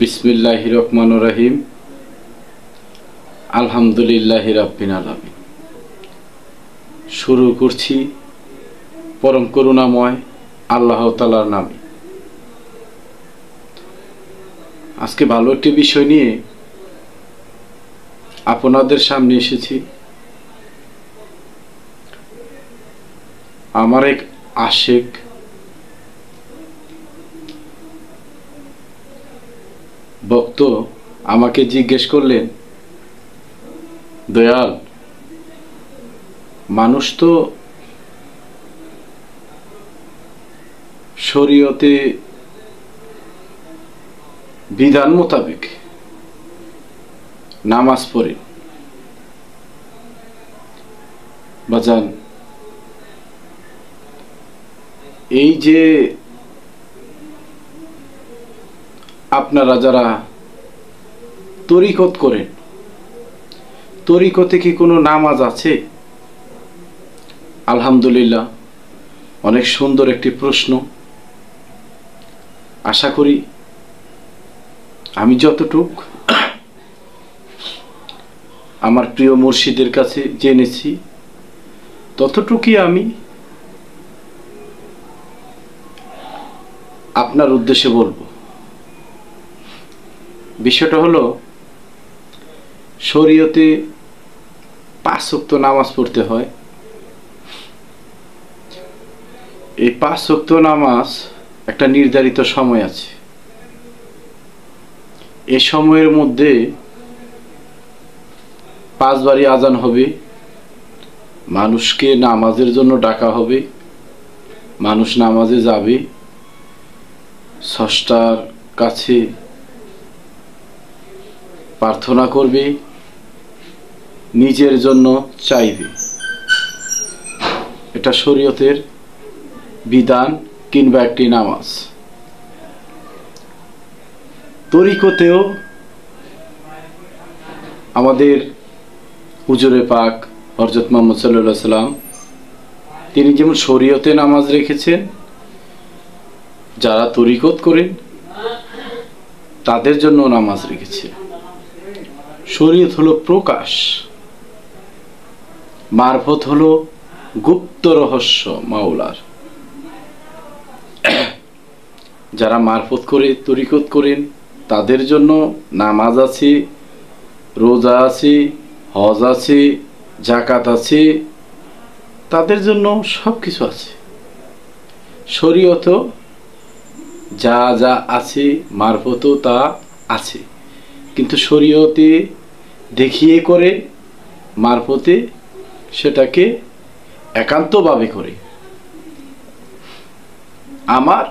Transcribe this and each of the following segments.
বিসমিল্লাহির রহমানির রহিম। আলহামদুলিল্লাহি রাব্বিল আলামিন। শুরু করছি পরম করুণাময় আল্লাহ তাআলার নামে। আজকে ভালো একটি বিষয় নিয়ে আপনাদের সামনে এসেছি। আমার এক আশিক ভক্ত আমাকে জিজ্ঞেস করলেন, দয়াল, মানুষ তো শরীয়তে বিধান মোতাবেক নামাজ পড়ে, বাজান এই যে আপনারা যারা তরিকত করেন, তরিকতে কি কোনো নামাজ আছে? আলহামদুলিল্লাহ, অনেক সুন্দর একটি প্রশ্ন। আশা করি আমি যতটুক আমার প্রিয় মুর্শিদের কাছে জেনেছি ততটুকুই আমি আপনার উদ্দেশ্যে বলবো। বিষয়টা হলো, শরীয়তে 5 ওয়াক্ত নামাজ পড়তে হয়। এই 5 ওয়াক্ত নামাজ একটা নির্ধারিত সময় আছে। এই সময়ের মধ্যে 5 বারই আজান হবে, মানুষকে নামাজের জন্য ডাকা হবে, মানুষ নামাজে যাবে, স্রষ্টার কাছে প্রার্থনা করবে, নিজের জন্য চাইবে। এটা শরীয়তের বিধান কিংবা একটি নামাজ। তরিকতেও আমাদের হুজুরে পাক হযরত মুহাম্মদ সাল্লাল্লাহু আলাইহি সাল্লাম তিনি যেমন শরীয়তে নামাজ রেখেছেন, যারা তরিকত করেন তাদের জন্য নামাজ রেখেছে। শরীয়ত হলো প্রকাশ, মারফত হলো গুপ্ত রহস্য মাওলার। যারা মারফত করে তরিকত করেন তাদের জন্য নামাজ আছে, রোজা আছে, হজ আছে, যাকাত আছে, তাদের জন্য সব কিছু আছে। শরীয়ত যা যা আছে মারফতও তা আছে, কিন্তু শরীয়তে দেখিয়ে করে, মারফতে সেটাকে একান্তভাবে করে। আমার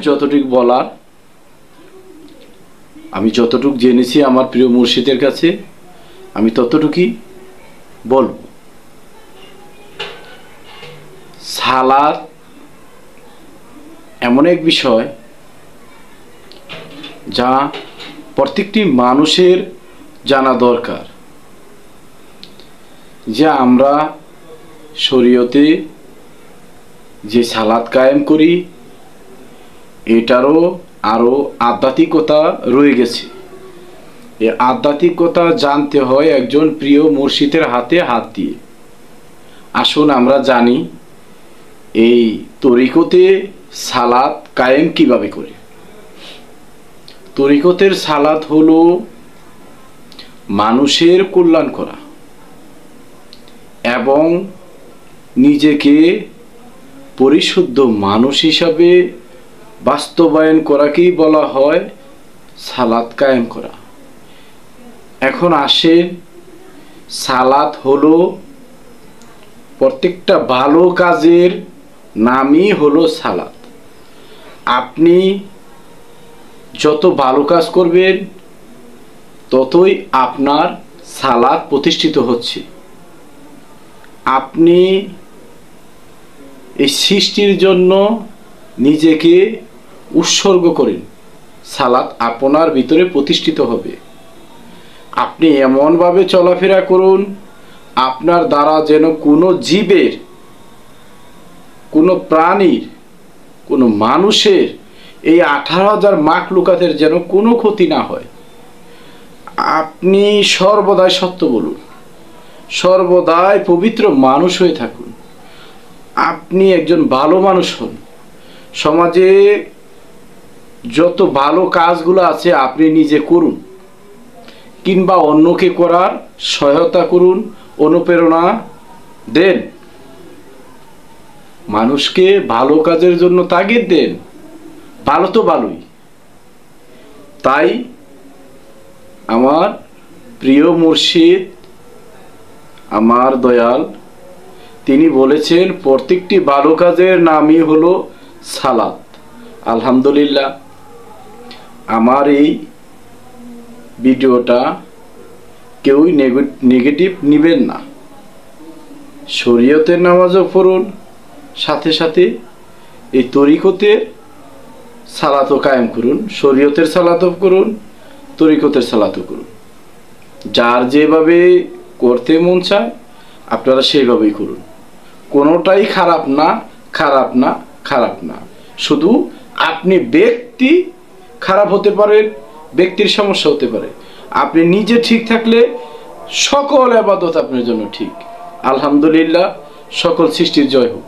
যতটুকু বলার, আমি যতটুকু জেনেছি আমার প্রিয় মুর্শিদের কাছে, আমি ততটুকুই বলবো। সালাত এমন এক বিষয় যা প্রত্যেকটি মানুষের জানা দরকার, যে আমরা শরীয়তে যে সালাত কায়েম করি এটারও আরো আধ্যাত্মিকতা রয়ে গেছে। এই আধ্যাত্মিকতা জানতে হয় একজন প্রিয় মুর্শিদের হাতে হাত দিয়ে। আসুন আমরা জানি এই তরিকতে সালাত কায়েম কিভাবে করে। তরিকতের সালাত হলো মানুষের কল্যাণ করা এবং নিজেকে পরিশুদ্ধ মানুষ হিসাবে বাস্তবায়ন করাকেই বলা হয় সালাত কায়েম করা। এখন আসেন, সালাত হলো প্রত্যেকটা ভালো কাজের নামই হলো সালাত। আপনি যত ভালো কাজ করবেন ততই আপনার সালাত প্রতিষ্ঠিত হচ্ছে। আপনি এই সৃষ্টির জন্য নিজেকে উৎসর্গ করেন, সালাত আপনার ভিতরে প্রতিষ্ঠিত হবে। আপনি এমনভাবে চলাফেরা করুন আপনার দ্বারা যেন কোনো জীবের, কোনো প্রাণীর, কোনো মানুষের এই 18,000 মাখলুকাতের যেন কোনো ক্ষতি না হয়। আপনি সর্বদাই সত্য বলুন, সর্বদাই পবিত্র মানুষ হয়ে থাকুন, আপনি একজন ভালো মানুষ হন। সমাজে যত ভালো কাজগুলো আছে আপনি নিজে করুন, কিংবা অন্যকে করার সহায়তা করুন, অনুপ্রেরণা দেন, মানুষকে ভালো কাজের জন্য তাগিদ দেন। ভালো তো ভালোই। তাই আমার প্রিয় মুর্শিদ, আমার দয়াল, তিনি বলেছেন প্রত্যেকটি ভালো কাজের নামই হলো সালাত। আলহামদুলিল্লাহ, আমার এই ভিডিওটা কেউই নেগেটিভ নেবেন না। শরীয়তের নামাজও পড়ুন, সাথে সাথে এই তরিকতের সালাতও কায়েম করুন। শরীয়তের সালাতও করুন, তরিকতের সালাতও করুন। যার যেভাবে করতে মন চায় আপনারা সেইভাবেই করুন। কোনোটাই খারাপ না, খারাপ না, খারাপ না। শুধু আপনি ব্যক্তি খারাপ হতে পারেন, ব্যক্তির সমস্যা হতে পারে। আপনি নিজে ঠিক থাকলে সকল ইবাদত আপনার জন্য ঠিক। আলহামদুলিল্লাহ, সকল সৃষ্টির জয় হোক।